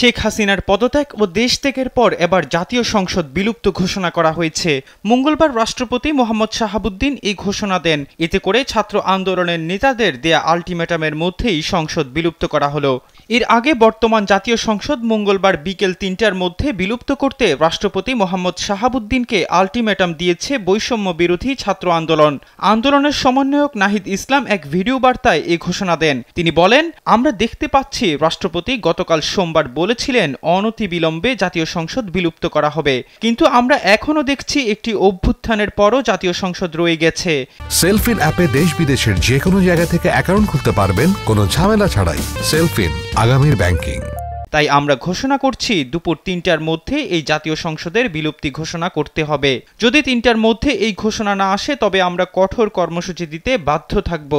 শেখ হাসিনার পদত্যাগ ও দেশ ত্যাগের পর এবার জাতীয় সংসদ বিলুপ্ত ঘোষণা করা হয়েছে। মঙ্গলবার রাষ্ট্রপতি মোহাম্মদ শাহাবুদ্দিন এই ঘোষণা দেন। এতে করে ছাত্র আন্দোলনের নেতাদের দেয়া আলটিমেটামের মধ্যেই সংসদ বিলুপ্ত করা হলো। এর আগে বর্তমান জাতীয় সংসদ মঙ্গলবার বিকেল ৩টার মধ্যে বিলুপ্ত করতে রাষ্ট্রপতি মোহাম্মদ শাহাবুদ্দিনকে আলটিমেটাম দিয়েছে বৈষম্য বিরোধী ছাত্র আন্দোলন। আন্দোলনের সমন্বয়ক নাহিদ ইসলাম এক ভিডিও বার্তায় এই ঘোষণা দেন। তিনি বলেন, আমরা দেখতে পাচ্ছি রাষ্ট্রপতি গতকাল সোমবার বলেছিলেন অনতিবিলম্বে জাতীয় সংসদ বিলুপ্ত করা হবে, কিন্তু আমরা এখনো দেখছি একটি অভ্যুত্থানের পরও জাতীয় সংসদ রয়ে গেছে। সেলফিন অ্যাপে দেশ বিদেশের যে কোনো জায়গা থেকে অ্যাকাউন্ট খুলতে পারবেন কোনো ঝামেলা ছাড়াই। সেলফিন, আগামীর ব্যাংকিং। তাই আমরা ঘোষণা করছি দুপুর ৩টার মধ্যে এই জাতীয় সংসদের বিলুপ্তি ঘোষণা করতে হবে। যদি ৩টার মধ্যে এই ঘোষণা না আসে তবে আমরা কঠোর কর্মসূচি দিতে বাধ্য থাকব।